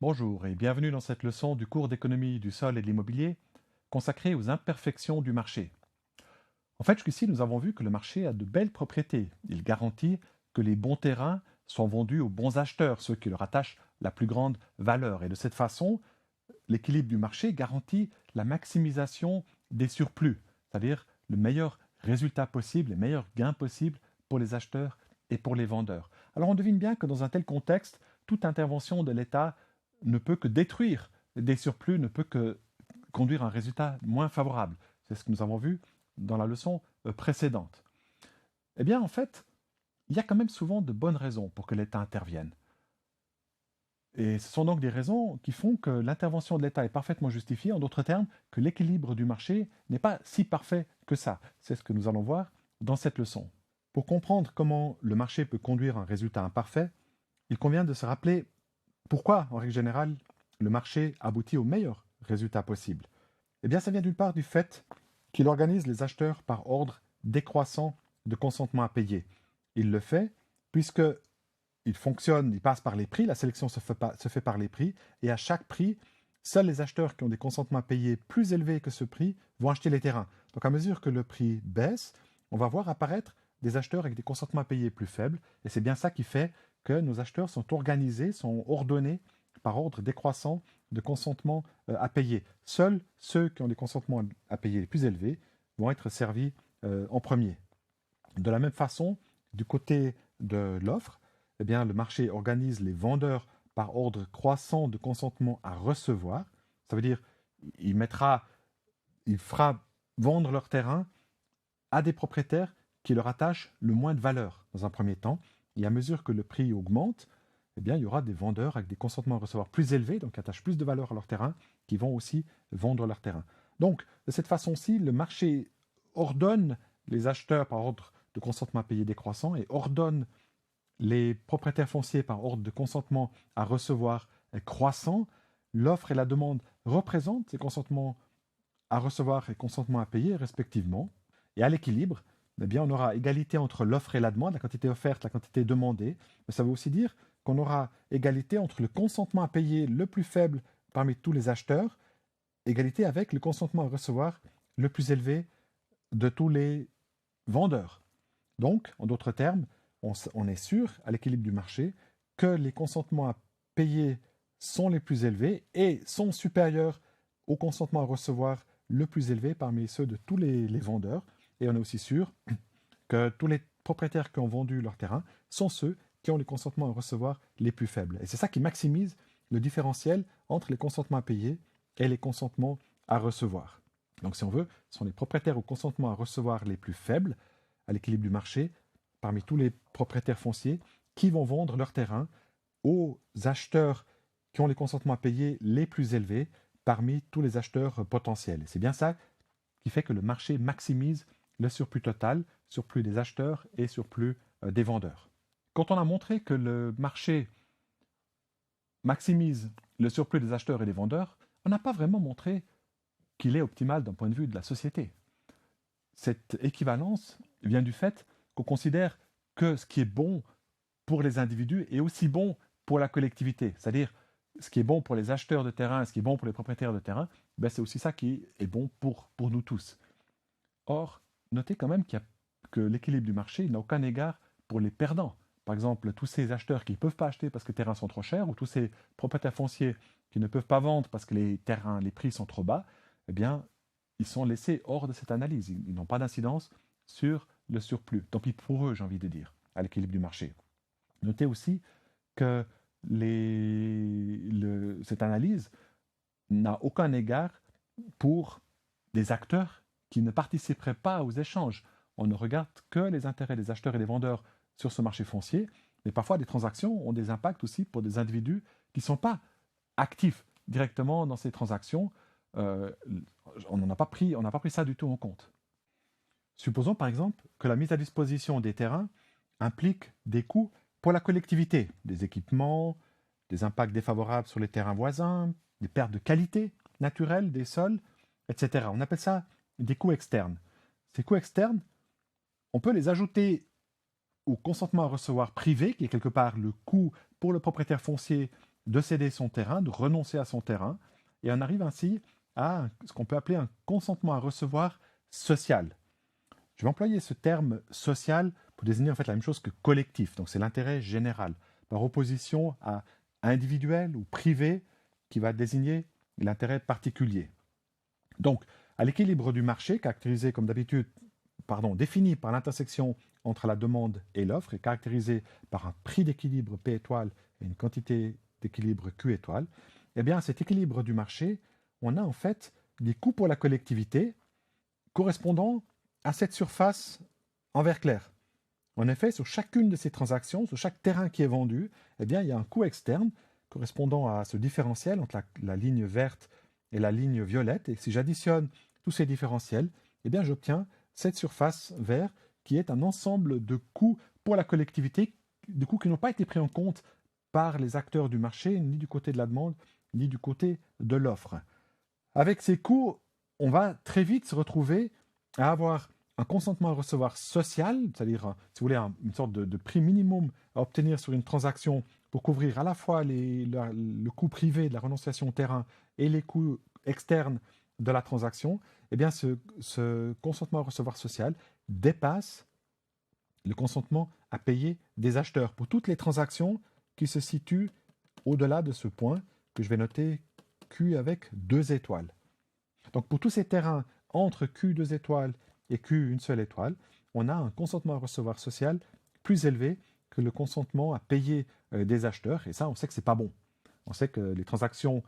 Bonjour et bienvenue dans cette leçon du cours d'économie du sol et de l'immobilier consacrée aux imperfections du marché. En fait, jusqu'ici, nous avons vu que le marché a de belles propriétés. Il garantit que les bons terrains sont vendus aux bons acheteurs, ceux qui leur attachent la plus grande valeur. Et de cette façon, l'équilibre du marché garantit la maximisation des surplus, c'est-à-dire le meilleur résultat possible, les meilleurs gains possibles pour les acheteurs et pour les vendeurs. Alors on devine bien que dans un tel contexte, toute intervention de l'État ne peut que détruire des surplus, ne peut que conduire à un résultat moins favorable. C'est ce que nous avons vu dans la leçon précédente. Eh bien, en fait, il y a quand même souvent de bonnes raisons pour que l'État intervienne. Et ce sont donc des raisons qui font que l'intervention de l'État est parfaitement justifiée, en d'autres termes, que l'équilibre du marché n'est pas si parfait que ça. C'est ce que nous allons voir dans cette leçon. Pour comprendre comment le marché peut conduire à un résultat imparfait, il convient de se rappeler pourquoi, en règle générale, le marché aboutit au meilleur résultat possible. Eh bien, ça vient d'une part du fait qu'il organise les acheteurs par ordre décroissant de consentement à payer. Il le fait puisque il fonctionne, il passe par les prix, la sélection se fait par les prix, et à chaque prix, seuls les acheteurs qui ont des consentements à payer plus élevés que ce prix vont acheter les terrains. Donc à mesure que le prix baisse, on va voir apparaître des acheteurs avec des consentements à payer plus faibles, et c'est bien ça qui fait que nos acheteurs sont organisés, sont ordonnés par ordre décroissant de consentement à payer. Seuls ceux qui ont des consentements à payer les plus élevés vont être servis en premier. De la même façon, du côté de l'offre, eh bien, le marché organise les vendeurs par ordre croissant de consentement à recevoir. Ça veut dire il fera vendre leur terrain à des propriétaires qui leur attachent le moins de valeur dans un premier temps. Et à mesure que le prix augmente, eh bien, il y aura des vendeurs avec des consentements à recevoir plus élevés, donc qui attachent plus de valeur à leur terrain, qui vont aussi vendre leur terrain. Donc, de cette façon-ci, le marché ordonne les acheteurs par ordre de consentement à payer décroissant et ordonne les propriétaires fonciers par ordre de consentement à recevoir croissant. L'offre et la demande représentent ces consentements à recevoir et consentement à payer respectivement. Et à l'équilibre, eh bien, on aura égalité entre l'offre et la demande, la quantité offerte, la quantité demandée. Mais ça veut aussi dire qu'on aura égalité entre le consentement à payer le plus faible parmi tous les acheteurs, égalité avec le consentement à recevoir le plus élevé de tous les vendeurs. Donc, en d'autres termes, on est sûr, à l'équilibre du marché, que les consentements à payer sont les plus élevés et sont supérieurs au consentement à recevoir le plus élevé parmi ceux de tous les vendeurs. Et on est aussi sûr que tous les propriétaires qui ont vendu leur terrain sont ceux qui ont les consentements à recevoir les plus faibles. Et c'est ça qui maximise le différentiel entre les consentements à payer et les consentements à recevoir. Donc si on veut, ce sont les propriétaires au consentement à recevoir les plus faibles à l'équilibre du marché, parmi tous les propriétaires fonciers, qui vont vendre leur terrain aux acheteurs qui ont les consentements à payer les plus élevés parmi tous les acheteurs potentiels. C'est bien ça qui fait que le marché maximise le surplus total, surplus des acheteurs et surplus des vendeurs. Quand on a montré que le marché maximise le surplus des acheteurs et des vendeurs, on n'a pas vraiment montré qu'il est optimal d'un point de vue de la société. Cette équivalence vient du fait qu'on considère que ce qui est bon pour les individus est aussi bon pour la collectivité. C'est-à-dire, ce qui est bon pour les acheteurs de terrain, ce qui est bon pour les propriétaires de terrain, ben c'est aussi ça qui est bon pour nous tous. Or, notez quand même que l'équilibre du marché n'a aucun égard pour les perdants. Par exemple, tous ces acheteurs qui ne peuvent pas acheter parce que les terrains sont trop chers, ou tous ces propriétaires fonciers qui ne peuvent pas vendre parce que les prix sont trop bas, eh bien, ils sont laissés hors de cette analyse. Ils n'ont pas d'incidence sur le surplus. Tant pis pour eux, j'ai envie de dire, à l'équilibre du marché. Notez aussi que cette analyse n'a aucun égard pour des acteurs qui ne participeraient pas aux échanges. On ne regarde que les intérêts des acheteurs et des vendeurs sur ce marché foncier, mais parfois des transactions ont des impacts aussi pour des individus qui ne sont pas actifs directement dans ces transactions. On n'a pas pris ça du tout en compte. Supposons par exemple que la mise à disposition des terrains implique des coûts pour la collectivité, des équipements, des impacts défavorables sur les terrains voisins, des pertes de qualité naturelle des sols, etc. On appelle ça des coûts externes. Ces coûts externes, on peut les ajouter au consentement à recevoir privé, qui est quelque part le coût pour le propriétaire foncier de céder son terrain, de renoncer à son terrain, et on arrive ainsi à ce qu'on peut appeler un consentement à recevoir social. Je vais employer ce terme social pour désigner en fait la même chose que collectif, donc c'est l'intérêt général, par opposition à individuel ou privé qui va désigner l'intérêt particulier. Donc, à l'équilibre du marché, caractérisé comme d'habitude, défini par l'intersection entre la demande et l'offre et caractérisé par un prix d'équilibre P étoile et une quantité d'équilibre Q étoile, eh bien, à cet équilibre du marché, on a en fait des coûts pour la collectivité correspondant à cette surface en vert clair. En effet, sur chacune de ces transactions, sur chaque terrain qui est vendu, eh bien, il y a un coût externe correspondant à ce différentiel entre la ligne verte et la ligne violette. Et si j'additionne tous ces différentiels, eh bien, j'obtiens cette surface vert qui est un ensemble de coûts pour la collectivité, de coûts qui n'ont pas été pris en compte par les acteurs du marché, ni du côté de la demande, ni du côté de l'offre. Avec ces coûts, on va très vite se retrouver à avoir un consentement à recevoir social, c'est-à-dire, si vous voulez, une sorte de prix minimum à obtenir sur une transaction pour couvrir à la fois le coût privé de la renonciation au terrain et les coûts externes de la transaction, eh bien, ce consentement à recevoir social dépasse le consentement à payer des acheteurs pour toutes les transactions qui se situent au-delà de ce point que je vais noter Q avec 2 étoiles. Donc, pour tous ces terrains entre Q 2 étoiles et Q une seule étoile, on a un consentement à recevoir social plus élevé que le consentement à payer des acheteurs. Et ça, on sait que ce n'est pas bon. On sait que les transactions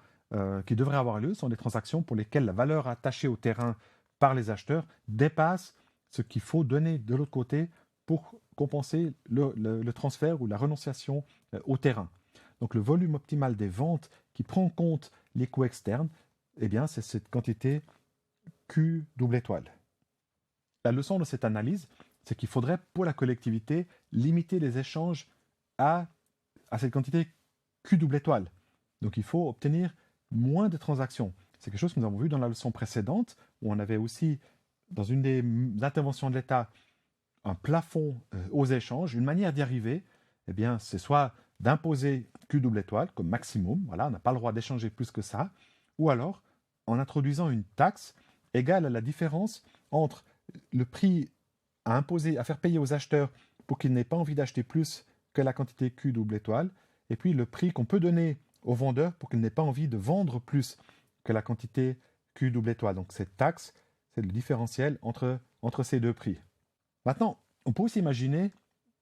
qui devraient avoir lieu sont des transactions pour lesquelles la valeur attachée au terrain par les acheteurs dépasse ce qu'il faut donner de l'autre côté pour compenser le transfert ou la renonciation au terrain. Donc le volume optimal des ventes qui prend en compte les coûts externes, eh bien, c'est cette quantité Q double étoile. La leçon de cette analyse, c'est qu'il faudrait pour la collectivité limiter les échanges à cette quantité Q double étoile. Donc il faut obtenir moins de transactions. C'est quelque chose que nous avons vu dans la leçon précédente, où on avait aussi, dans une des interventions de l'État, un plafond aux échanges. Une manière d'y arriver, eh bien, c'est soit d'imposer Q double étoile comme maximum, voilà, on n'a pas le droit d'échanger plus que ça, ou alors en introduisant une taxe égale à la différence entre le prix à imposer, à faire payer aux acheteurs pour qu'ils n'aient pas envie d'acheter plus que la quantité Q double étoile, et puis le prix qu'on peut donner aux vendeurs pour qu'ils n'aient pas envie de vendre plus que la quantité Q double étoile. Donc cette taxe, c'est le différentiel entre ces deux prix. Maintenant, on peut aussi imaginer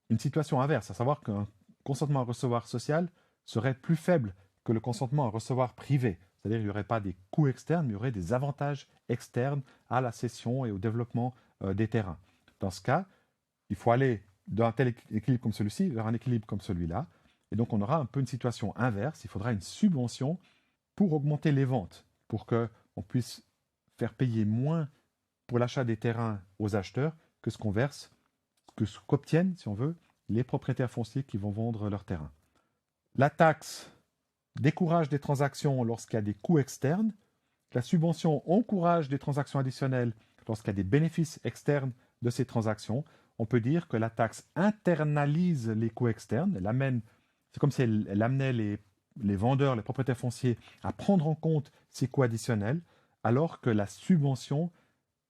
une situation inverse, à savoir qu'un consentement à recevoir social serait plus faible que le consentement à recevoir privé. C'est-à-dire qu'il n'y aurait pas des coûts externes, mais il y aurait des avantages externes à la cession et au développement des terrains. Dans ce cas, il faut aller d'un tel équilibre comme celui-ci vers un équilibre comme celui-là. Et donc, on aura un peu une situation inverse. Il faudra une subvention pour augmenter les ventes, pour qu'on puisse faire payer moins pour l'achat des terrains aux acheteurs que ce qu'on verse, que ce qu'obtiennent, si on veut, les propriétaires fonciers qui vont vendre leurs terrains. La taxe décourage des transactions lorsqu'il y a des coûts externes. La subvention encourage des transactions additionnelles lorsqu'il y a des bénéfices externes de ces transactions. On peut dire que la taxe internalise les coûts externes. C'est comme si elle amenait les vendeurs, les propriétaires fonciers à prendre en compte ces coûts additionnels, alors que la subvention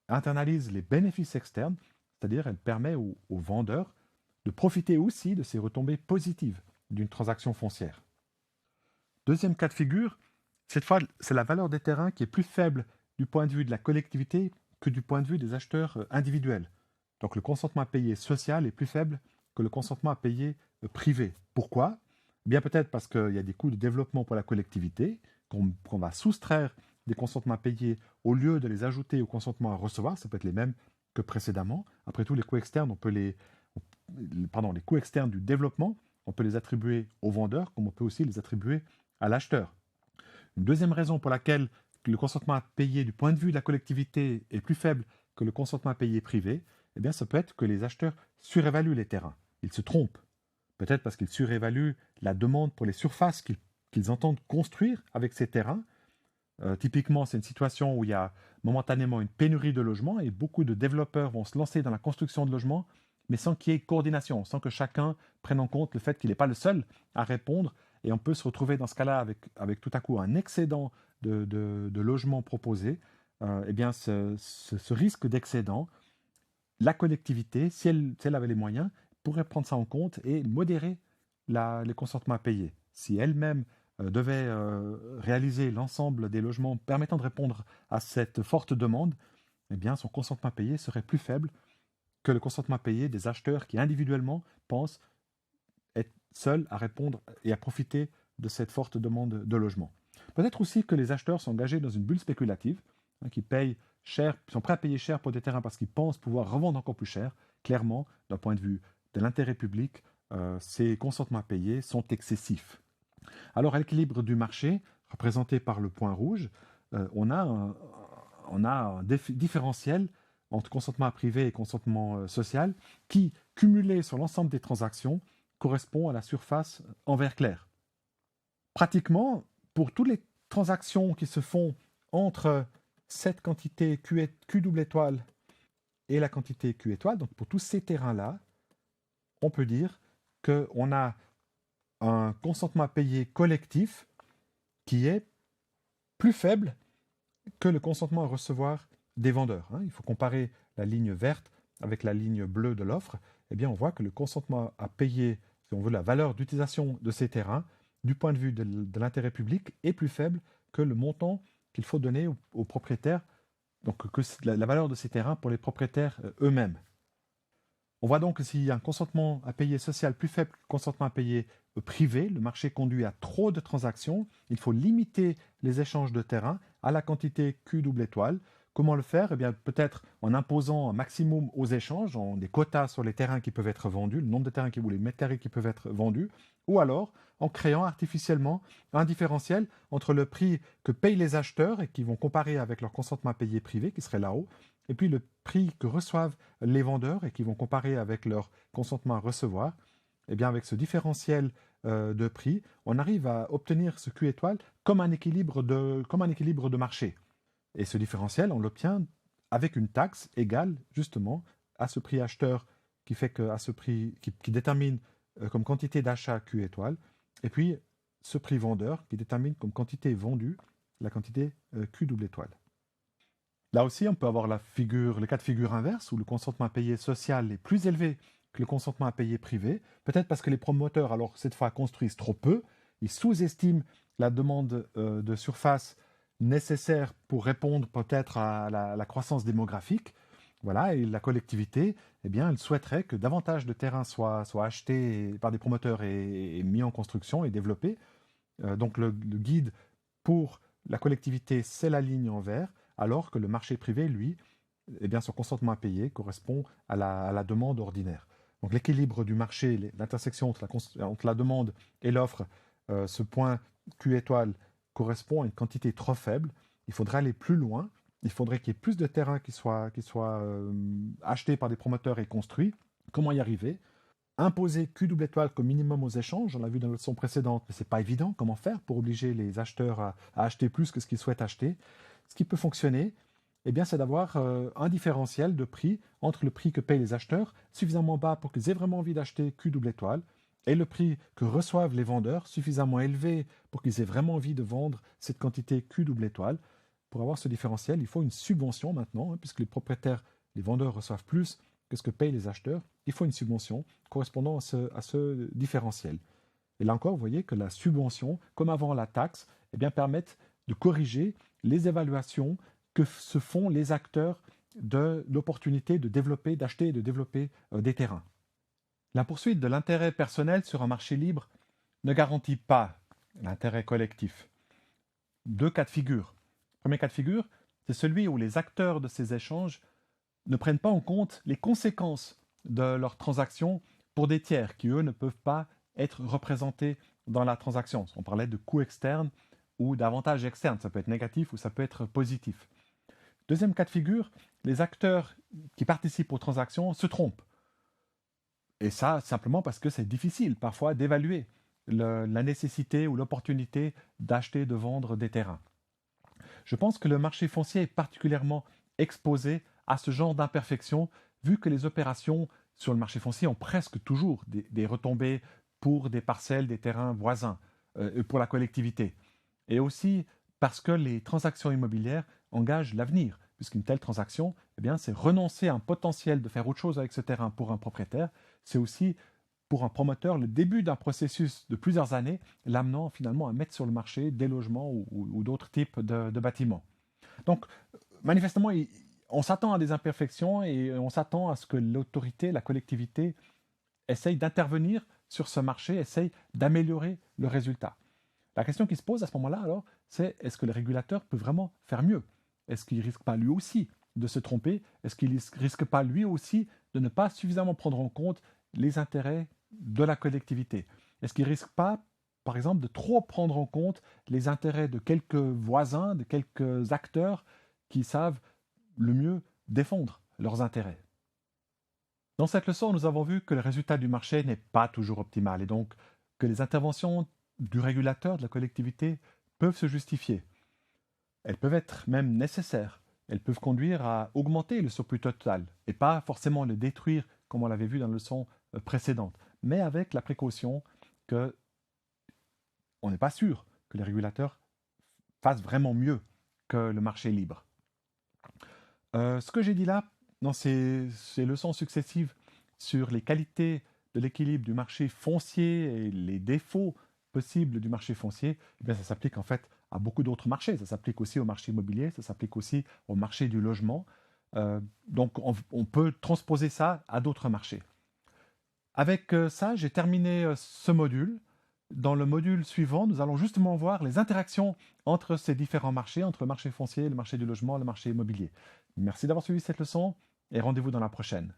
internalise les bénéfices externes, c'est-à-dire elle permet aux vendeurs de profiter aussi de ces retombées positives d'une transaction foncière. Deuxième cas de figure, cette fois, c'est la valeur des terrains qui est plus faible du point de vue de la collectivité que du point de vue des acheteurs individuels. Donc le consentement à payer social est plus faible que le consentement à payer privé. Pourquoi ? Bien peut-être parce qu'il y a des coûts de développement pour la collectivité, qu'on va soustraire des consentements à payer au lieu de les ajouter au consentement à recevoir, ça peut être les mêmes que précédemment. Après tout, les coûts externes, les coûts externes du développement, on peut les attribuer au vendeur, comme on peut aussi les attribuer à l'acheteur. Une deuxième raison pour laquelle le consentement à payer du point de vue de la collectivité est plus faible que le consentement à payer privé, eh bien, ça peut être que les acheteurs surévaluent les terrains. Ils se trompent. Peut-être parce qu'ils surévaluent la demande pour les surfaces qu'ils entendent construire avec ces terrains. Typiquement, c'est une situation où il y a momentanément une pénurie de logements et beaucoup de développeurs vont se lancer dans la construction de logements, mais sans qu'il y ait coordination, sans que chacun prenne en compte le fait qu'il n'est pas le seul à répondre et on peut se retrouver dans ce cas-là avec tout à coup un excédent de logements proposés. Eh bien, ce risque d'excédent, la collectivité, si elle avait les moyens, pourrait prendre ça en compte et modérer les consentements à payer. Si elle-même devait réaliser l'ensemble des logements permettant de répondre à cette forte demande, eh bien, son consentement à payer serait plus faible que le consentement à payer des acheteurs qui individuellement pensent être seuls à répondre et à profiter de cette forte demande de logement. Peut-être aussi que les acheteurs sont engagés dans une bulle spéculative, qui payent cher, sont prêts à payer cher pour des terrains parce qu'ils pensent pouvoir revendre encore plus cher. Clairement, d'un point de vue de l'intérêt public, ces consentements à payer sont excessifs. Alors, à l'équilibre du marché, représenté par le point rouge, on a un différentiel entre consentement privé et consentement social qui, cumulé sur l'ensemble des transactions, correspond à la surface en vert clair. Pratiquement, pour toutes les transactions qui se font entre cette quantité Q double étoile et la quantité Q étoile, donc pour tous ces terrains-là, on peut dire qu'on a un consentement à payer collectif qui est plus faible que le consentement à recevoir des vendeurs. Il faut comparer la ligne verte avec la ligne bleue de l'offre. Eh bien, on voit que le consentement à payer, si on veut la valeur d'utilisation de ces terrains, du point de vue de l'intérêt public, est plus faible que le montant qu'il faut donner aux propriétaires, donc que la valeur de ces terrains pour les propriétaires eux-mêmes. On voit donc que s'il y a un consentement à payer social plus faible que le consentement à payer privé, le marché conduit à trop de transactions. Il faut limiter les échanges de terrain à la quantité Q double étoile. Comment le faire? Eh bien, peut-être en imposant un maximum aux échanges, en des quotas sur les terrains qui peuvent être vendus, le nombre de terrains ou les mètres carrés qui peuvent être vendus, ou alors en créant artificiellement un différentiel entre le prix que payent les acheteurs et qui vont comparer avec leur consentement à payer privé, qui serait là-haut, et puis le prix que reçoivent les vendeurs et qui vont comparer avec leur consentement à recevoir. Eh bien, avec ce différentiel de prix, on arrive à obtenir ce Q étoile comme un équilibre de marché. Et ce différentiel, on l'obtient avec une taxe égale justement à ce prix acheteur qui fait que, à ce prix qui détermine comme quantité d'achat Q étoile, et puis ce prix vendeur qui détermine comme quantité vendue la quantité Q double étoile. Là aussi, on peut avoir le cas de figure inverse où le consentement à payer social est plus élevé que le consentement à payer privé, peut-être parce que les promoteurs, alors cette fois, construisent trop peu, ils sous-estiment la demande de surface nécessaire pour répondre peut-être à la croissance démographique. Voilà, et la collectivité, eh bien, elle souhaiterait que davantage de terrains soient achetés par des promoteurs et mis en construction et développés. Donc le guide pour la collectivité, c'est la ligne en vert, alors que le marché privé, lui, eh bien, son consentement à payer correspond à la demande ordinaire. Donc l'équilibre du marché, l'intersection entre la demande et l'offre, ce point Q étoile correspond à une quantité trop faible. Il faudrait aller plus loin. Il faudrait qu'il y ait plus de terrains qui soient achetés par des promoteurs et construits. Comment y arriver? Imposer Q double étoile comme minimum aux échanges, on l'a vu dans la leçon précédente, mais ce n'est pas évident. Comment faire pour obliger les acheteurs à acheter plus que ce qu'ils souhaitent acheter? Ce qui peut fonctionner, eh bien, c'est d'avoir un différentiel de prix entre le prix que payent les acheteurs, suffisamment bas pour qu'ils aient vraiment envie d'acheter Q double étoile, et le prix que reçoivent les vendeurs, suffisamment élevé pour qu'ils aient vraiment envie de vendre cette quantité Q double étoile. Pour avoir ce différentiel, il faut une subvention maintenant, puisque les propriétaires, les vendeurs reçoivent plus que ce que payent les acheteurs. Il faut une subvention correspondant à ce différentiel. Et là encore, vous voyez que la subvention, comme avant la taxe, eh bien, permettent de corriger les évaluations que se font les acteurs de l'opportunité de développer, d'acheter et de développer des terrains. La poursuite de l'intérêt personnel sur un marché libre ne garantit pas l'intérêt collectif. Deux cas de figure. Le premier cas de figure, c'est celui où les acteurs de ces échanges ne prennent pas en compte les conséquences de leurs transactions pour des tiers qui, eux, ne peuvent pas être représentés dans la transaction. On parlait de coûts externes ou d'avantages externes. Ça peut être négatif ou ça peut être positif. Deuxième cas de figure, les acteurs qui participent aux transactions se trompent. Et ça, simplement parce que c'est difficile parfois d'évaluer la nécessité ou l'opportunité d'acheter, de vendre des terrains. Je pense que le marché foncier est particulièrement exposé à ce genre d'imperfection, vu que les opérations sur le marché foncier ont presque toujours des retombées pour des parcelles, des terrains voisins. pour la collectivité. Et aussi parce que les transactions immobilières engagent l'avenir, puisqu'une telle transaction, eh bien, c'est renoncer à un potentiel de faire autre chose avec ce terrain pour un propriétaire. C'est aussi, pour un promoteur, le début d'un processus de plusieurs années, l'amenant finalement à mettre sur le marché des logements ou d'autres types de bâtiments. Donc, manifestement, on s'attend à des imperfections et on s'attend à ce que l'autorité, la collectivité, essaye d'intervenir sur ce marché, essaye d'améliorer le résultat. La question qui se pose à ce moment-là, alors, c'est est-ce que le régulateur peut vraiment faire mieux? Est-ce qu'il ne risque pas lui aussi de se tromper? Est-ce qu'il ne risque pas lui aussi de ne pas suffisamment prendre en compte les intérêts de la collectivité? Est-ce qu'il ne risque pas, par exemple, de trop prendre en compte les intérêts de quelques voisins, de quelques acteurs qui savent le mieux défendre leurs intérêts? Dans cette leçon, nous avons vu que le résultat du marché n'est pas toujours optimal et donc que les interventions du régulateur, de la collectivité, peuvent se justifier. Elles peuvent être même nécessaires. Elles peuvent conduire à augmenter le surplus total et pas forcément le détruire comme on l'avait vu dans la leçon précédente, mais avec la précaution que on n'est pas sûr que les régulateurs fassent vraiment mieux que le marché libre. Ce que j'ai dit là, dans ces leçons successives sur les qualités de l'équilibre du marché foncier et les défauts possibles du marché foncier, eh bien, ça s'applique en fait à beaucoup d'autres marchés. Ça s'applique aussi au marché immobilier, ça s'applique aussi au marché du logement. Donc on peut transposer ça à d'autres marchés. Avec ça, j'ai terminé ce module. Dans le module suivant, nous allons justement voir les interactions entre ces différents marchés, entre le marché foncier, le marché du logement, le marché immobilier. Merci d'avoir suivi cette leçon et rendez-vous dans la prochaine.